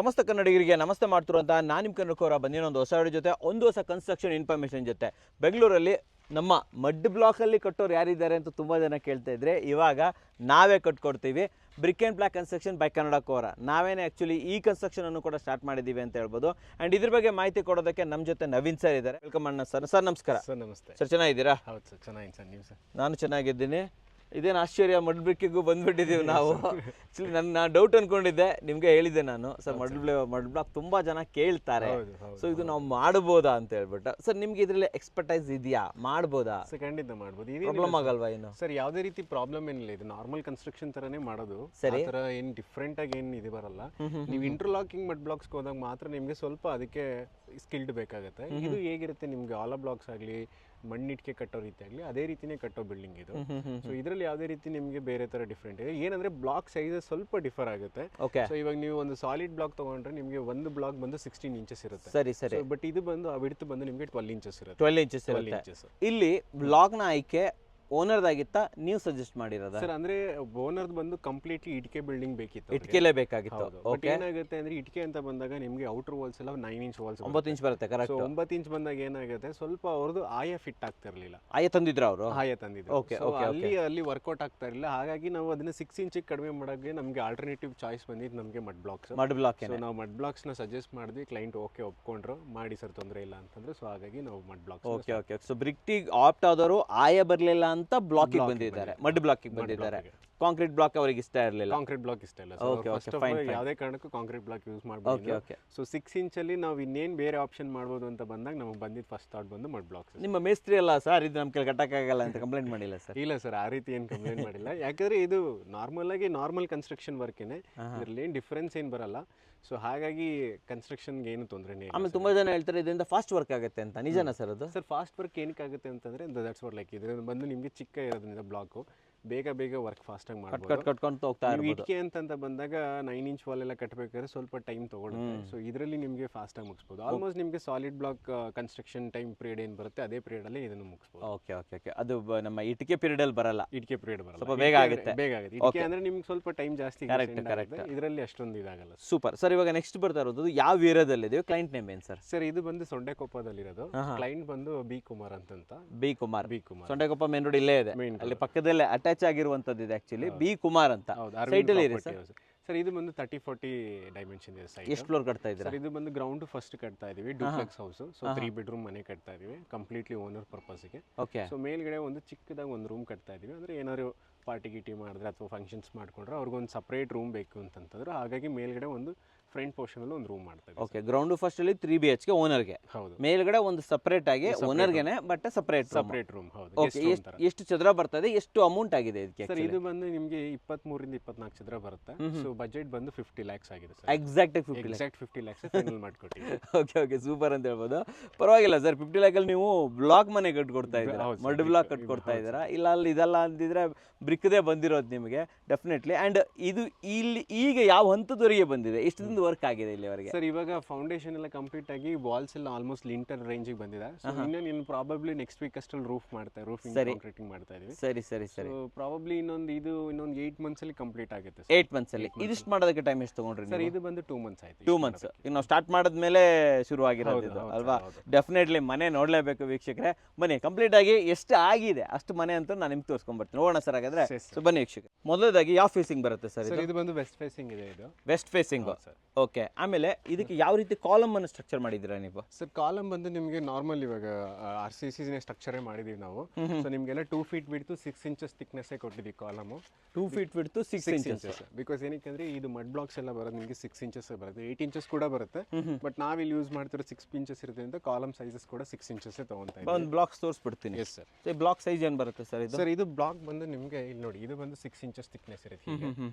ಸಮಸ್ತ ಕನ್ನಡಿಗರಿಗೆ ನಮಸ್ತೆ ಮಾಡ್ತಿರುವಂತ ನಾನು ನಿಮ್ಮ ಕನ್ನಡಕೋರ ಬಂದಿರೋ ಒಂದು ಹೊಸ ವಿಡಿಯೋ ಜೊತೆ ಒಂದು ಹೊಸ ಕನ್ಸ್ಟ್ರಕ್ಷನ್ ಇನ್ಫಾರ್ಮೇಷನ್ ಜೊತೆ ಬೆಂಗಳೂರಲ್ಲಿ ನಮ್ಮ ಮಡ್ ಬ್ಲಾಕಲ್ಲಿ ಕಟ್ಟೋರು ಯಾರಿದ್ದಾರೆ ಅಂತ ತುಂಬ ಜನ ಕೇಳ್ತಾ ಇದ್ರೆ ಇವಾಗ ನಾವೇ ಕಟ್ಕೊಡ್ತೀವಿ brick and block construction by ಕನ್ನಡಕೋರ ನಾವೇನೇ ಆ್ಯಕ್ಚುಲಿ ಈ ಕನ್ಸ್ಟ್ರಕ್ಷನ್ ಅನ್ನು ಕೂಡ ಸ್ಟಾರ್ಟ್ ಮಾಡಿದ್ದೀವಿ ಅಂತ ಹೇಳ್ಬೋದು ಆ್ಯಂಡ್ ಇದ್ರ ಬಗ್ಗೆ ಮಾಹಿತಿ ಕೊಡೋದಕ್ಕೆ ನಮ್ಮ ಜೊತೆ ನವೀನ್ ಸರ್ ಇದ್ದಾರೆ. ವೆಲ್ಕಮ್ ಅಣ್ಣ ಸರ್. ಸರ್ ನಮಸ್ಕಾರ. ಸರ್ ನಮಸ್ತೆ. ಸರ್ ಚೆನ್ನಾಗಿದ್ದೀರಾ? ಹೌದು ಸರ್ ಚೆನ್ನಾಗಿ ಸರ್. ನೀವು ಸರ್? ನಾನು ಚೆನ್ನಾಗಿದ್ದೀನಿ. ಇದೇನು ಆಶ್ಚರ್ಯ, ಮಡ್ ಬ್ರಿಕ್ಕಿಗೂ ಬಂದ್ಬಿಟ್ಟಿದ್ದೀವಿ ನಾವು. ಆ್ಯಕ್ಚುಲಿ ನಾನು ಡೌಟ್ ಅಂದ್ಕೊಂಡಿದ್ದೆ, ನಿಮಗೆ ಹೇಳಿದ್ದೆ ನಾನು ಸರ್ ಮಡ್ ಬ್ಲಾಕ್ ತುಂಬ ಜನ ಕೇಳ್ತಾರೆ, ಸೊ ಇದು ನಾವು ಮಾಡ್ಬೋದಾ ಅಂತ ಹೇಳ್ಬಿಟ್ಟು. ಸರ್ ನಿಮ್ಗೆ ಇದರಲ್ಲಿ ಎಕ್ಸ್ಪರ್ಟೈಸ್ ಇದೆಯಾ, ಮಾಡ್ಬೋದಾ? ಸರ್ ಖಂಡಿತ ಮಾಡ್ಬೋದು. ಪ್ರಾಬ್ಲಮ್ ಆಗಲ್ವಾ ಏನು? ಸರ್ ಯಾವುದೇ ರೀತಿ ಪ್ರಾಬ್ಲಮ್ ಏನಿಲ್ಲ, ಇದು ನಾರ್ಮಲ್ ಕನ್ಸ್ಟ್ರಕ್ಷನ್ ತರನೇ ಮಾಡೋದು. ಸರಿ. ಆ ಥರ ಏನು ಡಿಫ್ರೆಂಟ್ ಆಗಿ ಏನು ಇದು ಬರಲ್ಲ. ನೀವು ಇಂಟರ್ಲಾಕಿಂಗ್ ಮಡ್ ಬ್ಲಾಕ್ಸ್ಗೆ ಹೋದಾಗ ಮಾತ್ರ ನಿಮಗೆ ಸ್ವಲ್ಪ ಅದಕ್ಕೆ ಸ್ಕಿಲ್ಡ್ ಬೇಕಾಗುತ್ತೆ. ಇದು ಹೇಗಿರುತ್ತೆ ನಿಮ್ಗೆ ಆಲ ಬ್ಲಾಕ್ಸ್ ಆಗಲಿ ಮಣ್ಣಿಟ್ಕೆ ಕಟ್ಟೋ ರೀತಿ ಆಗಲಿ ಅದೇ ರೀತಿನೇ ಕಟ್ಟೋ ಬಿಲ್ಡಿಂಗ್ ಇದು. ಸೊ ಇದರಲ್ಲಿ ಯಾವುದೇ ರೀತಿ ನಿಮಗೆ ಬೇರೆ ತರ ಡಿಫ್ರೆಂಟ್ ಇದೆ. ಏನಂದ್ರೆ ಬ್ಲಾಕ್ ಸೈಜಸ್ ಸ್ವಲ್ಪ ಡಿಫರ್ ಆಗುತ್ತೆ. ಸೊ ಇವಾಗ ನೀವು ಒಂದು ಸಾಲಿಡ್ ಬ್ಲಾಕ್ ತಗೊಂಡ್ರೆ ನಿಮಗೆ ಒಂದು ಬ್ಲಾಕ್ ಬಂದು 16 ಇಂಚಸ್ ಇರುತ್ತೆ. ಸರಿ ಸರಿ. ಬಟ್ ಇದು ಬಂದು ವಿಡ್ತ್ ಬಂದು ನಿಮಗೆ 12 ಇಂಚಸ್ ಇರುತ್ತೆ. 12 ಇಂಚಸ್ ಇರುತ್ತೆ. ಇಲ್ಲಿ ಬ್ಲಾಕ್ನ ಆಯ್ಕೆ ಓನರ್ದಾಗಿತ್ತಾ ನೀವು ಸಜೆಸ್ಟ್ ಮಾಡಿರೋದ? ಸರ್ ಅಂದ್ರೆ ಓನರ್ದು ಬಂದು ಕಂಪ್ಲೀಟ್ಲಿ ಇಟ್ಕೆ ಬಿಲ್ಡಿಂಗ್ ಬೇಕಿತ್ತು. ಇಟ್ಕೆಲೇ ಬೇಕಾಗಿತ್ತು. ಬಟ್ ಏನಾಗುತ್ತೆ ಅಂದ್ರೆ ಇಟ್ಕೆ ಅಂತ ಬಂದಾಗ ನಿಮಗೆ ಔಟರ್ ವಾಲ್ಸ್ ಎಲ್ಲ 9 ಇಂಚ್ ವಾಲ್ಸ್ 9 ಇಂಚ್ ಬರುತ್ತೆ. ಕರೆಕ್ಟ್. 9 ಇಂಚ್ ಬಂದಾಗ ಏನಾಗುತ್ತೆ ಸ್ವಲ್ಪ ಅವ್ರದ್ದು ಆಯ ಫಿಟ್ ಆಗ್ತಿರ್ಲಿಲ್ಲ. ಆಯ ತಂದಿದ್ರು ಅವರು? ಆಯ ತಂದಿದ್ರು. ಅಲ್ಲಿ ವರ್ಕೌಟ್ ಆಗ್ತಾ ಇರಲಿಲ್ಲ. ಹಾಗಾಗಿ ನಾವು ಅದನ್ನ 6 ಇಂಚ್ ಕಡಿಮೆ ಮಾಡೋಕೆ ನಮಗೆ ಆಲ್ಟರ್ನೇಟಿವ್ ಚಾಯ್ಸ್ ಬಂದಿದ್ದು ನಮಗೆ mud blocks. Mud block. So ನಾವು ಮಡ್ ಬ್ಲಾಕ್ಸ್ ನ ಸಜೆಸ್ಟ್ ಮಾಡಿದ್ವಿ. ಕ್ಲೈಂಟ್ ಓಕೆ ಒಪ್ಕೊಂಡ್ರು, ಮಾಡಿ ಸರ್ ತೊಂದರೆ ಇಲ್ಲ ಅಂತಂದ್ರೆ. ಸೊ ಹಾಗಾಗಿ ನಾವು mud blocks. Okay okay. So ಬ್ರಿಕ್ಟಿಗೆ ಆಪ್ಟ್ ಆದವರು ಆಯ ಬರಲಿಲ್ಲ ಅಂತ ಬ್ಲಾಕಿಗೆ ಬಂದಿದ್ದಾರೆ, ಮಡ್ ಬ್ಲಾಕಿಗೆ ಬಂದಿದ್ದಾರೆ. ಕಾಂಕ್ರೀಟ್ ಬ್ಲಾಕ್ ಅವರಿಗೆ ಇಷ್ಟ ಇರಲಿಲ್ಲ. ಕಾಂಕ್ರೀಟ್ ಬ್ಲಾಕ್ ಇಷ್ಟ ಇಲ್ಲ. ಯಾವುದೇ ಕಾರಣಕ್ಕೂ ಕಾಂಕ್ರೀಟ್ ಬ್ಲಾಕ್ ಯೂಸ್ ಮಾಡಬಹುದು. ಸೊ 6 ಇಂಚ್ ಅಲ್ಲಿ ನಾವು ಇನ್ನೇನು ಬೇರೆ ಆಪ್ಷನ್ ಮಾಡ್ಬೋದು ಅಂತ ಬಂದಾಗ ನಮಗೆ ಬಂದಿದ್ದು ಫಸ್ಟ್ ಥಾಟ್ ಬಂದು ಮಡ್ ಬ್ಲಾಕ್ಸ್. ನಿಮ್ಮ ಮೇಸ್ತ್ರಿ ಅಲ್ಲ ಸರ್ ಇದು ನಮ್ಮ ಕೈಲಿ ಕಟ್ಟಕ್ಕಾಗಲ್ಲ ಅಂತ ಕಂಪ್ಲೇಂಟ್ ಮಾಡಿಲ್ಲ ಸರ್? ಇಲ್ಲ ಸರ್, ಆ ರೀತಿ ಏನು ಕಂಪ್ಲೇಂಟ್ ಮಾಡಿಲ್ಲ. ಯಾಕಂದ್ರೆ ಇದು ನಾರ್ಮಲ್ ಆಗಿ ನಾರ್ಮಲ್ ಕನ್ಸ್ಟ್ರಕ್ಷನ್ ವರ್ಕೇನೆ, ಇದರಲ್ಲಿ ಏನು ಡಿಫ್ರೆನ್ಸ್ ಏನು ಬರಲ್ಲ. ಸೊ ಹಾಗಾಗಿ ಕನ್ಸ್ಟ್ರಕ್ಷನ್ಗೆ ಏನು ತೊಂದರೆ ಇಲ್ಲ. ಆಮೇಲೆ ತುಂಬಾ ಜನ ಹೇಳ್ತಾರೆ ಇದರಿಂದ ಫಾಸ್ಟ್ ವರ್ಕ್ ಆಗುತ್ತೆ ಅಂತ. ನಿಜನಾ ಸರ್ ಅದು? ಸರ್ ಫಾಸ್ಟ್ ವರ್ಕ್ ಏನಕ್ಕೆ ಆಗುತ್ತೆ ಅಂತಂದ್ರೆ ದಟ್ಸ್ ವಾಟ್ ಲೈಕ್ ಇದರಿಂದ ಬಂದು ನಿಮಗೆ ಚಿಕ್ಕ ಇರೋದ್ರಿಂದ ಬ್ಲಾಕು ಬೇಗ ವರ್ಕ್ ಫಾಸ್ಟ್ ಆಗಿ ಮಾಡ್ಬೋದು. ಕಟ್ಕೊಂಡು ಹೋಗ್ತಾ ಇರ್ಬೋದು. ಇಟ್ಕೆ ಅಂತ ಬಂದಾಗ 9 ಇಂಚ್ ವಾಲ್ ಎಲ್ಲ ಕಟ್ಟಬೇಕಾದ್ರೆ ಸ್ವಲ್ಪ ಟೈಮ್ ತಗೊಳುತ್ತೆ. ಸೊ ಇದರಲ್ಲಿ ನಿಮಗೆ ಫಾಸ್ಟ್ ಆಗಿ ಮುಗಿಸ್ಬೋದು. ಆಲ್ಮೋಸ್ಟ್ ನಿಮಗೆ solid block construction time period ಏನು ಬರುತ್ತೆ ಅದೇ ಪೀರಿಯಡ್ ಅಲ್ಲಿ ಇದನ್ನು ಮುಗಿಸ್ಬೋದು. Okay okay okay. ಅದು ನಮ್ಮ ಇಟ್ಕೆ ಪೀರಿಯಡ್ ಅಲ್ಲಿ ಬರಲ್ಲ. ಇಟ್ಕೆ ಪೀರಿಯಡ್ ಬರಲ್ಲ, ಸ್ವಲ್ಪ ಬೇಗ ಆಗುತ್ತೆ. ಇಟ್ಕೆ ಅಂದ್ರೆ ನಿಮ್ಗೆ ಸ್ವಲ್ಪ ಟೈಮ್ ಜಾಸ್ತಿ. ಕರೆಕ್ಟ್. ಇದರಲ್ಲಿ ಅಷ್ಟೊಂದು ಇದಾಗಲ್ಲ. Super sir. ಇವಾಗ ನೆಕ್ಸ್ಟ್ ಬರ್ತಾ ಇರೋದು ಯಾವ ಏರಿಯಾದಲ್ಲಿ ಇದೆ? ಕ್ಲೈಂಟ್ ನೇಮ್ ಏನು ಸರ್? ಸರ್ ಇದು ಬಂದು ಸೊಂಡೆಕೊಪ್ಪದಲ್ಲಿರೋದು. ಕ್ಲೈಂಟ್ ಬಂದು ಬಿ ಕುಮಾರ್ ಅಂತ. B Kumar. Sondekoppa main road ಇಲ್ಲೇ ಇದೆ, ಅಲ್ಲಿ ಪಕ್ಕದಲ್ಲೇ ಅಟ್ಯಾಚ್ ಆಗಿರುವಂತದ್ದು ಆಕ್ಚುಲಿ ಬಿ ಕುಮಾರ್ ಅಂತ. ಸೈಟ್ ಅಲ್ಲಿ ಇದೆ ಸರ್. ಇದು ಬಂದು 30-40 ಡೈಮೆನ್ಷನ್ ಇದೆ ಸೈಟ್. ಎಷ್ಟು ಫ್ಲೋರ್ ಕಟ್ತಾ ಇದ್ದೀರಾ? ಇದು ಬಂದು ಗ್ರೌಂಡ್ ಫಸ್ಟ್ ಕಟ್ತಾ ಇದೀವಿ, ಡೂಪ್ಲೆಕ್ಸ್ ಹೌಸ್. ಸೊ 3 ಬೆಡ್ರೂಮ್ ಮನೆ ಕಟ್ತಾ ಇದೀವಿ ಕಂಪ್ಲೀಟ್ಲಿ ಓನರ್ ಪರ್ಪಸ್ಗೆ. ಓಕೆ. ಸೊ ಮೇಲ್ಗಡೆ ಒಂದು ಚಿಕ್ಕದಾಗಿ ಒಂದು ರೂಮ್ ಕಟ್ತಾ ಇದೀವಿ. ಅಂದ್ರೆ ಏನಾದ್ರು ಪಾರ್ಟಿ ಗಿಟಿ ಮಾಡಿದ್ರೆ ಅಥವಾ ಫಂಕ್ಷನ್ಸ್ ಮಾಡ್ಕೊಂಡ್ರೆ ಅವ್ರಿಗೊಂದು ಸಪ್ರೇಟ್ ರೂಮ್ ಬೇಕು ಅಂತಂತಂದ್ರೆ ಹಾಗಾಗಿ ಮೇಲ್ಗಡೆ ಒಂದು ಫ್ರಂಟ್ ಪೋರ್ಷನ್ ಅಲ್ಲಿ ಒಂದು ರೂಮ್ ಮಾಡ್ತಾ ಇದೀವಿ. ಓಕೆ. ಗ್ರೌಂಡ್ ಫಸ್ಟ್ ಅಲ್ಲಿ 3 BHK ಓನರ್ಗೆ. ಹೌದು. ಮೇಲ್ಗಡೆ ಒಂದು ಸಪರೇಟ್ ಆಗಿ ಓನರ್ಗೆನೆ ಬಟ್ ಸಪರೇಟ್ ರೂಮ್. ಹೌದು. ಓಕೆ. ಎಷ್ಟು ಚದರ ಬರ್ತದೆ, ಎಷ್ಟು ಅಮೌಂಟ್ ಆಗಿದೆ ಇದಕ್ಕೆ? ಸರ್ ಇದು ಬಂದು ನಿಮಗೆ 23 ರಿಂದ 24 ಚದರ ಬರುತ್ತೆ. ಸೊ ಬಜೆಟ್ ಬಂದು 50 lakhs ಆಗಿದೆ ಸರ್. ಎಕ್ಸಾಕ್ಟ್ 50 lakhs ಫೈನಲ್ ಮಾಡ್ಕೊಟ್ಟಿದ್ದೀವಿ. Okay okay. ಸೂಪರ್ ಅಂತ ಹೇಳ್ಬೋದು. ಪರವಾಗಿಲ್ಲ ಸರ್. 50 lakh ಅಲ್ಲಿ ನೀವು ಬ್ಲಾಕ್ ಮನೆ ಕಟ್ಕೊಡ್ತಾ ಇದ್ದೀರಾ, ಮಡ್ ಬ್ಲಾಕ್ ಕಟ್ಕೊಡ್ತಾ ಇದ್ದೀರಾ. ಇಲ್ಲ ಅಲ್ಲಿ ಇದೆಲ್ಲ ಅಂತಿದ್ರೆ ಬ್ರಿಕ್ದೇ ಬಂದಿರೋದು ನಿಮಗೆ ಡೆಫಿನೆಟ್ಲಿ. ಅಂಡ್ ಇದು ಇಲ್ಲಿ ಈಗ ಯಾವ ಹಂತದವರೆಗೆ ಬಂದಿದೆ, ಎಷ್ಟು ದಿನದ ವರ್ಕ್ ಆಗಿದೆ ಇಲ್ಲಿವರೆಗೆ? ಸರ್ ಇವಾಗ ಫೌಂಡೇಶನ್ ಎಲ್ಲ ಕಂಪ್ಲೀಟ್ ಆಗಿ ವಾಲ್ಸ್ ಎಲ್ಲ ಆಲ್ಮೋಸ್ಟ್ ಲಿಂಟರ್ ರೇಂಜಿಗೆ ಬಂದಿದೆ. ಸೊ ಇನ್ನೇನು ಪ್ರಾಬಬ್ಲಿ ನೆಕ್ಸ್ಟ್ ವೀಕ್ ಅಷ್ಟಲ್ಲಿ ರೂಫಿಂಗ್ ಕಾಂಕ್ರೀಟಿಂಗ್ ಮಾಡ್ತಾ ಇದೀವಿ. ಸರಿ ಸರಿ ಸರಿ. ಪ್ರಾಬಬ್ಲಿ ಇನ್ನೊಂದು 8 months ಅಲ್ಲಿ ಕಂಪ್ಲೀಟ್ ಆಗುತ್ತೆ. 8 months ಅಲ್ಲಿ. ಇದಿಷ್ಟು ಮಾಡೋದಕ್ಕೆ ಟೈಮ್ ಎಷ್ಟು ತಗೊಂಡ್ರಿ ಸರ್? ಇದು ಬಂದು 2 months ಆಯ್ತು. 2 months. ಈಗ ನಾವು ಸ್ಟಾರ್ಟ್ ಮಾಡಿದ್ಮೇಲೆ ಶುರು ಆಗಿರೋದು ಇದು ಅಲ್ವಾ? ಡೆಫಿನೆಟ್ಲಿ ಮನೆ ನೋಡ್ಲೇಬೇಕು ವೀಕ್ಷಕರೇ. ಬನ್ನಿ ಕಂಪ್ಲೀಟ್ ಆಗಿ ಎಷ್ಟು ಆಗಿದೆ ಅಷ್ಟು ಮನೆ ಅಂತ ನಾನು ನಿಮ್ಗೆ ತೋರಿಸ್ಕೊಂಡ್ಬರ್ತೀನಿ. ನೋಡೋಣ ಸರ್ ಹಾಗಾದ್ರೆ. ಸೊ ಬನ್ನಿ ವೀಕ್ಷಕರೇ. ಮೊದಲದಾಗಿ ಯಾವ ಫೇಸಿಂಗ್ ಬರುತ್ತೆ ಸರ್? ಇದು ಬಂದು ವೆಸ್ಟ್ ಫೇಸಿಂಗ್ ಇದೆ. ಇದು ವೆಸ್ಟ್ ಫೇಸಿಂಗ್. ಓಕೆ. ಆಮೇಲೆ ಇದಕ್ಕೆ ಯಾವ ರೀತಿ ಕಾಲಮ್ ಅನ್ನು ಸ್ಟ್ರಕ್ಚರ್ ಮಾಡಿದ್ದೀರಾ ನೀವು? ಸರ್ ಕಾಲಮ್ ಬಂದು ನಿಮಗೆ ನಾರ್ಮಲ್ ಇವಾಗ RCC ಸ್ಟ್ರಕ್ಚರೇ ಮಾಡಿದೀವಿ ನಾವು. ಸೊ ನಿಮಗೆಲ್ಲ 2 feet ಬಿಡ್ತು 6 inches ಥಿಕ್ನೆಸ್ ಕೊಟ್ಟಿದ್ದೀವಿ ಕಾಲಮ್. 2 feet ಬಿಡ್ತು 6 inches. ಬಿಕಾಸ್ ಏನಕ್ಕೆ ಇದು ಮಡ್ ಬ್ಲಾಕ್ಸ್ ಎಲ್ಲ ಬರೋದು ನಿಮಗೆ 6 inches ಬರುತ್ತೆ, 8 inches ಕೂಡ ಬರುತ್ತೆ. ಬಟ್ ನಾವಿಲ್ಲಿ ಯೂಸ್ ಮಾಡ್ತಿರೋ 6 inches ಇರೋದ್ರಿಂದ ಕಾಲಮ್ ಸೈಜಸ್ ಕೂಡ 6 inches ತಗೊಂತಾ ಇದ್ದೀವಿ. ಒಂದು ಬ್ಲಾಕ್ ತೋರಿಸ್ಬಿಡ್ತೀನಿ. Yes sir. So block size ಏನು ಬರುತ್ತೆ ಸರ್ ಇದು? ಸರ್ ಇದು ಬ್ಲಾಕ್ ಬಂದು ನಿಮಗೆ ಇಲ್ಲಿ ನೋಡಿ, ಇದು ಬಂದು 6 inches ಥಿಕ್ನೆಸ್ ಇರುತ್ತೆ.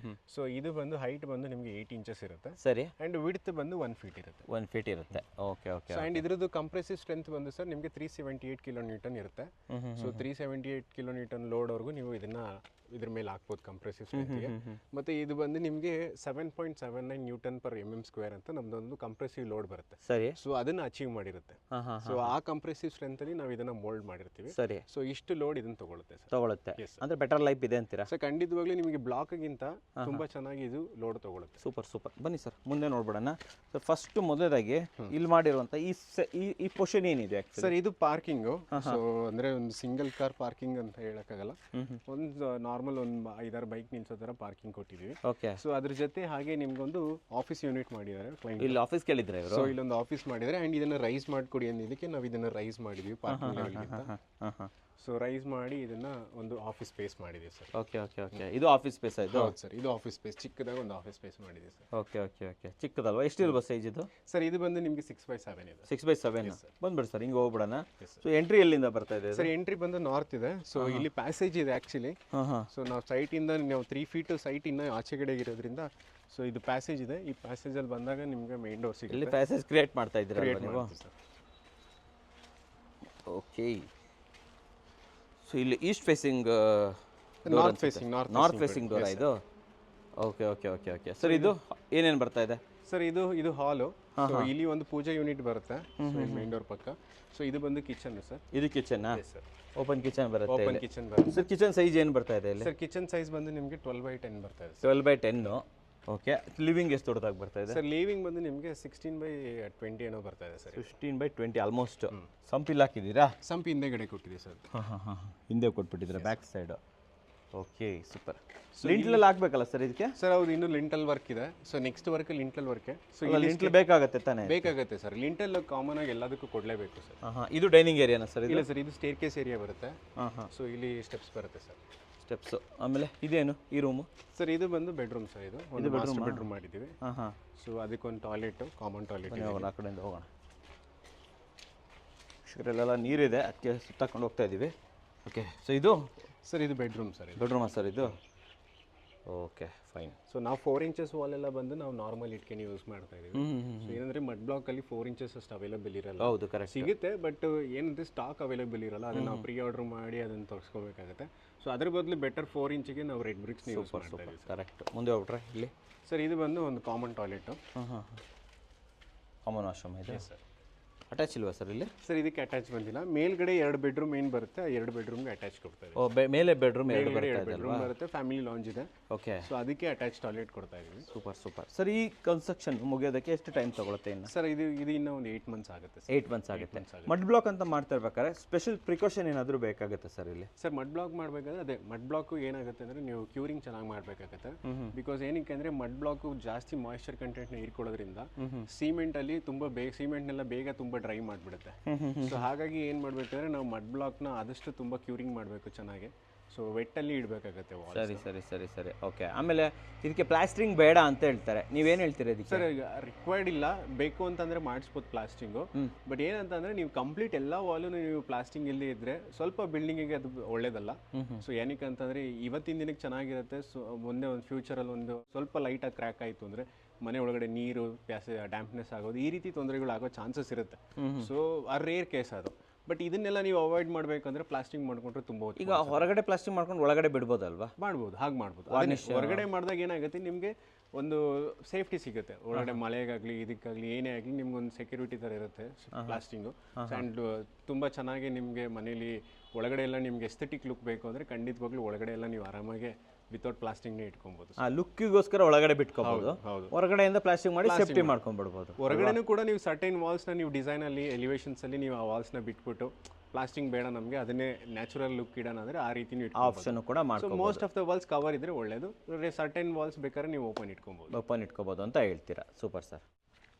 ಸೊ ಇದು ಬಂದು ಹೈಟ್ ಬಂದು ನಿಮಗೆ 8 inches ಇರುತ್ತೆ. ಸರಿ. ಅಂಡ್ ವಿಡ್ತ್ ಬಂದು 1 feet ಇರುತ್ತೆ. 1 feet ಇರುತ್ತೆ. Okay okay. ಅಂಡ್ ಇದ್ರದ್ದು ಕಂಪ್ರೆಸಿವ್ ಸ್ಟ್ರೆಂತ್ ಬಂದು ಸರ್ ನಿಮಗೆ 378 kN ಇರುತ್ತೆ. ಸೊ 378 kN ಲೋಡ್ ವರೆಗೂ ನೀವು ಇದನ್ನ ಇದ್ರ ಮೇಲೆ ಹಾಕ್ಬೋದು ಕಂಪ್ರೆಸಿವ್ ಸ್ಟ್ರೆಂತ್ಗೆ. ಮತ್ತು ಇದು ಬಂದು ನಿಮಗೆ 7.79 ನ್ಯೂಟನ್ ಪರ್ MM² ಅಂತ ನಮ್ದೊಂದು ಕಂಪ್ರೆಸಿವ್ ಲೋಡ್ ಬರುತ್ತೆ. ಸರಿ. ಸೊ ಅದನ್ನು ಅಚೀವ್ ಮಾಡಿರುತ್ತೆ. ಸೊ ಆ ಕಂಪ್ರೆಸಿವ್ ಸ್ಟ್ರೆಂತಲ್ಲಿ ನಾವು ಇದನ್ನು ಮೋಲ್ಡ್ ಮಾಡಿರ್ತೀವಿ. ಸರಿ. ಸೊ ಇಷ್ಟು ಲೋಡ್ ಇದನ್ನು ತಗೊಳುತ್ತೆ ಸರ್. ತಗೊಳುತ್ತೆ ಅಂದರೆ ಬೆಟರ್ ಲೈಫ್ ಇದೆ ಅಂತೀರಾ? ಸರ್ ಖಂಡಿತವಾಗ್ಲೂ ನಿಮಗೆ ಬ್ಲಾಕ್ಗಿಂತ ತುಂಬ ಚೆನ್ನಾಗಿ ಇದು ಲೋಡ್ ತಗೊಳುತ್ತೆ. ಸೂಪರ್. ಬನ್ನಿ ಸರ್ ಮುಂದೆ ನೋಡ್ಬಿಡೋಣ. ಸರ್ ಫಸ್ಟ್ ಮೊದಲಾಗಿ ಇಲ್ಲಿ ಮಾಡಿರುವಂಥ ಈ ಪೊಸಿಷನ್ ಏನಿದೆ ಸರ್ ಇದು ಪಾರ್ಕಿಂಗು. ಸೊ ಅಂದರೆ ಒಂದು ಸಿಂಗಲ್ ಕಾರ್ ಪಾರ್ಕಿಂಗ್ ಅಂತ ಹೇಳಕ್ಕಾಗಲ್ಲ, ಒಂದು ನಾರ್ಮಲ್ ಒಂದು 5-6 ಬೈಕ್ ನಿಲ್ಸೋ ಥರ ಪಾರ್ಕಿಂಗ್ ಕೊಟ್ಟಿದ್ದೀವಿ. ಓಕೆ. ಸೊ ಅದ್ರ ಜೊತೆ ಹಾಗೆ ನಿಮ್ಗೊಂದು ಆಫೀಸ್ ಯೂನಿಟ್ ಮಾಡಿದ್ದಾರೆ ಕ್ಲೈಂಟ್. ಇಲ್ಲಿ ಆಫೀಸ್ ಕೇಳಿದ್ರೆ ಸೊ ಇಲ್ಲೊಂದು ಆಫೀಸ್ ಮಾಡಿದ್ದಾರೆ ಆ್ಯಂಡ್ ಇದನ್ನು ರೈಸ್ ಮಾಡಿಕೊಡಿ ಅಂದಿದ್ದಕ್ಕೆ ನಾವು ಇದನ್ನು ರೈಸ್ ಮಾಡಿದ್ದೀವಿ ಪಾರ್ಕಿಂಗ್ ಲೆವೆಲ್ಗಿಂತ. ಸೊ ರೈಸ್ ಮಾಡಿ ಇದನ್ನ ಒಂದು ಆಫೀಸ್ ಸ್ಪೇಸ್ ಮಾಡಿದ್ದೀವಿ ಸರ್. ಓಕೆ. ಇದು ಆಫೀಸ್ ಸ್ಪೇಸ್ ಆಯಿತು? ಹೌದು ಸರ್, ಇದು ಆಫೀಸ್ ಸ್ಪೇಸ್ ಚಿಕ್ಕದಾಗ ಒಂದು ಆಫೀಸ್ ಸ್ಪೇಸ್ ಮಾಡಿದ್ದೀವಿ ಸರ್. ಓಕೆ. ಚಿಕ್ಕದಲ್ವಾ? ಎಷ್ಟಿರ್ಬೋದು ಸೈಜ್ ಇದು? ಸರ್ ಇದು ಬಂದು ನಿಮಗೆ 6x7 ಇದೆ. 6x7 ಬಂದ್ಬಿಡಿ ಸರ್, ಹಿಂಗೆ ಹೋಗ್ಬಿಡೋಣ. ಸೊ ಎಂಟ್ರಿ ಎಲ್ಲಿಂದ ಬರ್ತಾ ಇದೆ ಸರ್? ಎಂಟ್ರಿ ಬಂದು ನಾರ್ತ್ ಇದೆ. ಸೊ ಇಲ್ಲಿ ಪ್ಯಾಸೇಜ್ ಇದೆ ಆ್ಯಕ್ಚುಲಿ. ಸೊ ನಾವು ಸೈಟಿಂದ ನಾವು 3 ಫೀಟ್ ಸೈಟ್ ಇನ್ನು ಆಚೆಗಡೆ ಇರೋದ್ರಿಂದ ಸೊ ಇದು ಪ್ಯಾಸೇಜ್ ಇದೆ. ಈ ಪ್ಯಾಸೇಜಲ್ಲಿ ಬಂದಾಗ ನಿಮಗೆ ಮೇನ್ ಡೋರ್ ಸಿಗುತ್ತೆ. ಇಲ್ಲಿ ಪ್ಯಾಸೇಜ್ ಕ್ರಿಯೇಟ್ ಮಾಡ್ತಾ ಇದ್ದೀರಾ ನೀವು? ಓಕೆ. ಸೊ ಇಲ್ಲಿ East facing north facing door ಇದು? ಓಕೆ. ಸರ್ ಇದು ಏನೇನು ಬರ್ತಾ ಇದೆ? ಸರ್ ಇದು ಹಾಲು. ಸೊ ಇಲ್ಲಿ ಒಂದು ಪೂಜಾ ಯೂನಿಟ್ ಬರುತ್ತೆ ಮೇನ್ ಡೋರ್ ಪಕ್ಕ. ಸೊ ಇದು ಬಂದು ಕಿಚನ್ ಸರ್. ಇದು ಕಿಚನ್? ಸರ್ ಓಪನ್ ಕಿಚನ್ ಬರುತ್ತೆ. ಓಪನ್ ಕಿಚನ್ ಬರುತ್ತೆ ಸರ್. ಕಿಚನ್ ಸೈಜ್ ಏನು ಬರ್ತಾ ಇದೆ ಇಲ್ಲಿ? ಸರ್ ಕಿಚನ್ ಸೈಜ್ ಬಂದು ನಿಮಗೆ 12x10 ಬರ್ತಾ ಇದೆ. 12x10. ಓಕೆ. ಲಿವಿಂಗ್ ಎಷ್ಟು ದೊಡ್ಡದಾಗಿ ಬರ್ತಾ ಇದೆ? ಸರ್ ಲಿವಿಂಗ್ ಬಂದು ನಿಮಗೆ 16x20 ಏನೋ ಬರ್ತಾ ಇದೆ ಸರ್. 16x20 almost. ಸಂಪಿಲ್ ಹಾಕಿದ್ದೀರಾ? ಸಂಪ್ ಹಿಂದೆಗಡೆ ಕೊಟ್ಟಿದೆ ಸರ್. ಹಿಂದೆ ಕೊಟ್ಬಿಟ್ಟಿದ್ದೀರಾ back side. Okay super. Lintel ಹಾಕ್ಬೇಕಲ್ಲ ಸರ್ ಇದಕ್ಕೆ? ಸರ್ ಹೌದು, ಇನ್ನು ಲಿಂಟಲ್ ವರ್ಕ್ ಇದೆ. So next work lintel work. So lintel ಬೇಕಾಗುತ್ತೆ ತಾನೇ? ಬೇಕಾಗುತ್ತೆ ಸರ್. ಲಿಂಟಲ್ ಕಾಮನ್ ಆಗಿ ಎಲ್ಲದಕ್ಕೂ ಕೊಡಲೇಬೇಕು ಸರ್. ಇದು ಡೈನಿಂಗ್ ಏರಿಯಾನ ಸರ್? ಇಲ್ಲ ಸರ್, ಇದು ಸ್ಟೇರ್ ಕೇಸ್ ಏರಿಯಾ ಬರುತ್ತೆ. ಸೊ ಇಲ್ಲಿ ಸ್ಟೆಪ್ಸ್ ಬರುತ್ತೆ ಸರ್. ಸ್ಟೆಪ್ಸ್. ಆಮೇಲೆ ಇದೇನು ಈ ರೂಮು? ಸರ್ ಇದು ಬಂದು ಬೆಡ್ರೂಮ್ ಸರ್. ಇದು ಒಂದು ಮಾಸ್ಟರ್ ಬೆಡ್ರೂಮ್ ಮಾಡಿದ್ದೀವಿ. ಸೊ ಅದಕ್ಕೊಂದು ಟಾಯ್ಲೆಟ್, ಕಾಮನ್ ಟಾಯ್ಲೆಟ್. ಆ ಕಡೆಯಿಂದ ಹೋಗೋಣ. ಇಲ್ಲೆಲ್ಲ ನೀರಿದೆ, ಅದಕ್ಕೆ ಸುತ್ತಾಕೊಂಡು ಹೋಗ್ತಾ ಇದ್ದೀವಿ. ಓಕೆ. ಸೊ ಇದು ಸರ್ ಇದು ಬೆಡ್ರೂಮ್ ಸರ್. ಬೆಡ್ರೂಮಾ ಸರ್ ಇದು? Okay fine. ಸೊ ನಾವು 4 ಇಂಚಸ್ ವಾಲ್ ಎಲ್ಲ ಬಂದು ನಾವು ನಾರ್ಮಲ್ ಇಟ್ಕೊಂಡು ಯೂಸ್ ಮಾಡ್ತಾ ಇದೀವಿ. ಸೊ ಏನಂದ್ರೆ ಮಡ್ ಬ್ಲಾಕ್ ಅಲ್ಲಿ 4 ಇಂಚಸ್ ಅಷ್ಟು ಅವೈಲೇಬಲ್ ಇರಲ್ಲ. ಹೌದು ಕರೆಕ್ಟ್. ಸಿಗುತ್ತೆ ಬಟ್ ಏನಂದ್ರೆ ಸ್ಟಾಕ್ ಅವೈಲೇಬಲ್ ಇರಲ್ಲ. ಅದನ್ನ ನಾವು ಪ್ರೀ ಆರ್ಡರ್ ಮಾಡಿ ಅದನ್ನ ತರಿಸ್ಕೋಬೇಕಾಗುತ್ತೆ. ಸೊ ಅದ್ರ ಬದಲು ಬೆಟರ್ 4 ಇಂಚಿಗೆ ನಾವು ರೆಡ್ ಬ್ರಿಕ್ಸ್ ಯೂಸ್ ಮಾಡ್ತಾ ಇದೀವಿ. ಕರೆಕ್ಟ್. ಮುಂದೆ ಹೋಗ್ಬಿಟ್ರೆ ಇಲ್ಲಿ ಸರ್ ಇದು ಬಂದು ಒಂದು ಕಾಮನ್ ಟಾಯ್ಲೆಟ್. ಕಾಮನ್ ವಾಶ್ರೂಮ್ ಇದೆ ಸರ್. ಅಟ್ಯಾಚ್ ಇಲ್ವಾ ಸರ್ ಇಲ್ಲಿ? ಸರ್ ಇದಕ್ಕೆ ಅಟ್ಯಾಚ್ ಬಂದಿಲ್ಲ. ಮೇಲ್ಗಡೆ 2 ಬೆಡ್ರೂಮ್ ಏನು ಬರುತ್ತೆ, 2 ಬೆಡ್ರೂಮ್ಗೆ ಅಟ್ಯಾಚ್ ಕೊಡ್ತಾ ಇದೆ. ಓ ಮೇಲೆ ಬೆಡ್ರೂಮ್ 2 ಬೆಡ್ರೂಮ್ ಬರುತ್ತೆ. ಫ್ಯಾಮಿಲಿ ಲಾಂಜ್ ಇದೆ. ಓಕೆ. ಸೊ ಅದಕ್ಕೆ ಅಟ್ಯಾಚ್ ಟಾಯ್ಲೆಟ್ ಕೊಡ್ತಾ ಇದೀವಿ. ಸೂಪರ್. ಸರ್ ಈ ಕನ್ಸ್ಟ್ರಕ್ಷನ್ ಮುಗಿಯೋದಕ್ಕೆ ಎಷ್ಟು ಟೈಮ್ ತಗೊಳುತ್ತೆ ಇನ್ನು? ಸರ್ ಇದು ಇನ್ನೂ ಒಂದು 8 ಮಂತ್ಸ್ ಆಗುತ್ತೆ. 8 ಮಂತ್ಸ್ ಆಗುತ್ತೆ. ಮಡ್ ಬ್ಲಾಕ್ ಅಂತ ಮಾಡ್ತಾ ಇರ್ಬೇಕಾದ್ರೆ ಸ್ಪೆಷಲ್ ಪ್ರಿಕಾಷನ್ ಏನಾದರೂ ಬೇಕಾಗುತ್ತೆ ಸರ್ ಇಲ್ಲಿ? ಸರ್ ಮಡ್ ಬ್ಲಾಕ್ ಮಾಡಬೇಕಾದ್ರೆ ಅದೇ ಮಡ್ ಬ್ಲಾಕ್ ಏನಾಗುತ್ತೆ ಅಂದರೆ ನೀವು ಕ್ಯೂರಿಂಗ್ ಚೆನ್ನಾಗಿ ಮಾಡಬೇಕಾಗುತ್ತೆ. ಬಿಕಾಸ್ ಏನಕ್ಕೆ ಅಂದರೆ ಮಡ್ ಬ್ಲಾಕ್ ಜಾಸ್ತಿ ಮಾಯಿಶ್ಚರ್ ಕಂಟೆಂಟ್ನ ಹೀರ್ಕೊಳ್ಳೋದ್ರಿಂದ ಸಿಮೆಂಟಲ್ಲಿ ತುಂಬ ಸಿಮೆಂಟ್ನೆಲ್ಲ ಬೇಗ ತುಂಬ ಡ್ರೈ ಮಾಡಿಬಿಡುತ್ತೆ. ಸೊ ಹಾಗಾಗಿ ಏನು ಮಾಡಬೇಕಂದ್ರೆ ನಾವು ಮಡ್ ಬ್ಲಾಕ್ನ ಆದಷ್ಟು ತುಂಬ ಕ್ಯೂರಿಂಗ್ ಮಾಡಬೇಕು ಚೆನ್ನಾಗಿ. ಸೊ ವೆಟ್ಟಲ್ಲಿ ಇಡಬೇಕಾಗತ್ತೆ. ಸರಿ. ಓಕೆ. ಆಮೇಲೆ ಇದಕ್ಕೆ ಪ್ಲಾಸ್ಟ್ರಿಂಗ್ ಬೇಡ ಅಂತ ಹೇಳ್ತಾರೆ, ನೀವೇನು ಹೇಳ್ತೀರಾ ಇದಕ್ಕೆ? ಸರ್ ರಿಕ್ವೈರ್ಡ್ ಇಲ್ಲ, ಬೇಕು ಅಂತಂದರೆ ಮಾಡಿಸ್ಬೋದು ಪ್ಲಾಸ್ಟಿಂಗು. ಬಟ್ ಏನಂತಂದರೆ ನೀವು ಕಂಪ್ಲೀಟ್ ಎಲ್ಲ ವಾಲು ನೀವು ಪ್ಲಾಸ್ಟಿಂಗ್ ಇಲ್ಲಿ ಇದ್ದರೆ ಸ್ವಲ್ಪ ಬಿಲ್ಡಿಂಗಿಗೆ ಅದು ಒಳ್ಳೇದಲ್ಲ. ಸೊ ಏನಕ್ಕೆ ಅಂತಂದರೆ ಇವತ್ತಿನ ದಿನಕ್ಕೆ ಚೆನ್ನಾಗಿರುತ್ತೆ. ಸೊ ಮುಂದೆ ಒಂದು ಫ್ಯೂಚರಲ್ಲಿ ಒಂದು ಸ್ವಲ್ಪ ಲೈಟಾಗಿ ಕ್ರ್ಯಾಕ್ ಆಯಿತು ಅಂದರೆ ಮನೆ ಒಳಗಡೆ ನೀರು ಡ್ಯಾಂಪ್ನೆಸ್ ಆಗೋದು, ಈ ರೀತಿ ತೊಂದರೆಗಳು ಆಗೋ ಚಾನ್ಸಸ್ ಇರುತ್ತೆ. ಸೊ ಆ ರೇರ್ ಕೇಸ್ ಅದು. ಬಟ್ ಇದನ್ನೆಲ್ಲ ನೀವು ಅವಾಯ್ಡ್ ಮಾಡಬೇಕಂದ್ರೆ ಪ್ಲಾಸ್ಟಿಂಗ್ ಮಾಡ್ಕೊಂಡ್ರೆ ತುಂಬ. ಈಗ ಹೊರಗಡೆ ಪ್ಲಾಸ್ಟಿಂಗ್ ಮಾಡ್ಕೊಂಡು ಒಳಗಡೆ ಬಿಡ್ಬೋದಲ್ವಾ? ಮಾಡ್ಬೋದು, ಹಾಗೆ ಮಾಡ್ಬೋದು. ಹೊರಗಡೆ ಮಾಡಿದಾಗ ಏನಾಗುತ್ತೆ, ನಿಮಗೆ ಒಂದು ಸೇಫ್ಟಿ ಸಿಗುತ್ತೆ. ಒಳಗಡೆ ಮಳೆಗಾಗಲಿ ಇದಕ್ಕಾಗಲಿ ಏನೇ ಆಗಲಿ ನಿಮ್ಗೊಂದು ಸೆಕ್ಯೂರಿಟಿ ಥರ ಇರುತ್ತೆ ಪ್ಲಾಸ್ಟಿಂಗು. ಆ್ಯಂಡ್ ತುಂಬ ಚೆನ್ನಾಗಿ ನಿಮಗೆ ಮನೇಲಿ ಒಳಗಡೆ ಎಲ್ಲ ನಿಮ್ಗೆ ಎಸ್ಥೆಟಿಕ್ ಲುಕ್ ಬೇಕು ಅಂದರೆ ಖಂಡಿತವಾಗ್ಲೂ ಒಳಗಡೆ ಎಲ್ಲ ನೀವು ಆರಾಮಾಗಿ ವಿತೌಟ್ ಪ್ಲಾಸ್ಟಿಂಗ್ನೇ ಇಟ್ಕೊಬೋದು. ಲುಕ್ಕಿಗೋಸ್ಕರ ಒಳಗಡೆ ಬಿಟ್ಕೋಬಹುದು, ಹೊರಗಡೆಯಿಂದ ಪ್ಲಾಸ್ಟಿಂಗ್ ಮಾಡಿ ಸೇಫ್ಟಿ ಮಾಡ್ಕೊಂಡ್ಬಿಡ್ಬೋದು. ಹೊರಗಡೆನೂ ಕೂಡ ನೀವು ಸರ್ಟೈನ್ ವಾಲ್ಸ್ನ ನೀವು ಡಿಸೈನಲ್ಲಿ ಎಲಿವೇಷನ್ಸಲ್ಲಿ ನೀವು ಆ ವಾಲ್ಸ್ನ ಬಿಟ್ಬಿಟ್ಟು ಪ್ಲಾಸ್ಟಿಂಗ್ ಬೇಡ ನಮಗೆ ಅದನ್ನೇ ನ್ಯಾಚುರಲ್ ಲುಕ್ ಇಡೋಣ ಅಂದರೆ ಆ ರೀತಿ ಆಪ್ಷನ್ ಕೂಡ ಮಾಡ್ಬೋದು. Most of the walls cover ಇದ್ರೆ ಒಳ್ಳೇದು. ಸರ್ಟೈನ್ ವಾಲ್ಸ್ ಬೇಕಾದ್ರೆ ನೀವು ಓಪನ್ ಇಟ್ಕೊಬೋದು ಅಂತ ಹೇಳ್ತೀರಾ. Super sir.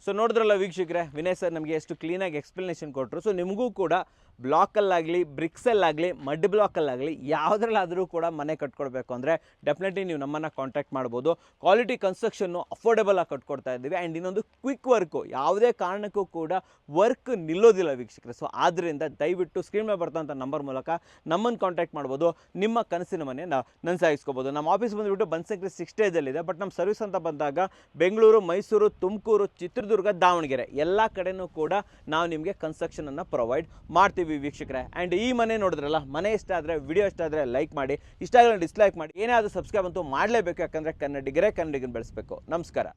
ಸೊ ನೋಡಿದ್ರಲ್ಲ ವೀಕ್ಷಕರೇ, ವಿನಯ್ ಸರ್ ನಮಗೆ ಎಷ್ಟು ಕ್ಲೀನಾಗಿ ಎಕ್ಸ್ಪ್ಲನೇಷನ್ ಕೊಟ್ಟರು. ಸೊ ನಿಮಗೂ ಕೂಡ ಬ್ಲಾಕಲ್ಲಾಗಲಿ ಬ್ರಿಕ್ಸಲ್ಲಾಗಲಿ ಮಡ್ ಬ್ಲಾಕಲ್ಲಾಗಲಿ ಯಾವುದ್ರಲ್ಲಾದರೂ ಕೂಡ ಮನೆ ಕಟ್ಕೊಡ್ಬೇಕು ಅಂದರೆ ಡೆಫಿನೆಟ್ಲಿ ನೀವು ನಮ್ಮನ್ನು ಕಾಂಟ್ಯಾಕ್ಟ್ ಮಾಡ್ಬೋದು. ಕ್ವಾಲಿಟಿ ಕನ್ಸ್ಟ್ರಕ್ಷನ್ನು ಅಫೋರ್ಡೆಬಲ್ ಆಗಿ ಕಟ್ಕೊಡ್ತಾ ಇದ್ದೀವಿ. ಆ್ಯಂಡ್ ಇನ್ನೊಂದು ಕ್ವಿಕ್ ವರ್ಕು, ಯಾವುದೇ ಕಾರಣಕ್ಕೂ ಕೂಡ ವರ್ಕ್ ನಿಲ್ಲೋದಿಲ್ಲ ವೀಕ್ಷಕರೇ. ಸೊ ಆದ್ದರಿಂದ ದಯವಿಟ್ಟು ಸ್ಕ್ರೀನ್ ಮೇಲೆ ಬರ್ತಂಥ ನಂಬರ್ ಮೂಲಕ ನಮ್ಮನ್ನು ಕಾಂಟ್ಯಾಕ್ಟ್ ಮಾಡ್ಬೋದು. ನಿಮ್ಮ ಕನಸಿನ ಮನೆ ನನಸಾಗಿಸ್ಕೋಬೋದು. ನಮ್ಮ ಆಫೀಸ್ ಬಂದುಬಿಟ್ಟು ಬನಶಂಕರಿ 6 ಸ್ಟೇಜಲ್ಲಿದೆ. ಬಟ್ ನಮ್ಮ ಸರ್ವಿಸ್ ಅಂತ ಬಂದಾಗ ಬೆಂಗಳೂರು, ಮೈಸೂರು, ತುಮಕೂರು, ಚಿತ್ರದುರ್ಗ, ದಾವಣಗೆರೆ ಎಲ್ಲ ಕಡೆಯೂ ಕೂಡ ನಾವು ನಿಮಗೆ ಕನ್ಸ್ಟ್ರಕ್ಷನನ್ನು ಪ್ರೊವೈಡ್ ಮಾಡ್ತೀವಿ ಹೇಳ್ತೀವಿ ವೀಕ್ಷಕರೇ. ಆ್ಯಂಡ್ ಈ ಮನೆ ನೋಡಿದ್ರಲ್ಲ, ಮನೆ ಇಷ್ಟ ಆದರೆ, ವಿಡಿಯೋ ಇಷ್ಟ ಆದರೆ ಲೈಕ್ ಮಾಡಿ, ಇಷ್ಟ ಆದರೆ ಡಿಸ್ಲೈಕ್ ಮಾಡಿ, ಏನಾದರೂ ಸಬ್ಸ್ಕ್ರೈಬ್ ಅಂತೂ ಮಾಡಲೇಬೇಕು. ಯಾಕಂದರೆ ಕನ್ನಡಿಗರೇ ಕನ್ನಡಿಗನ ಬೆಳೆಸಬೇಕು. ನಮಸ್ಕಾರ.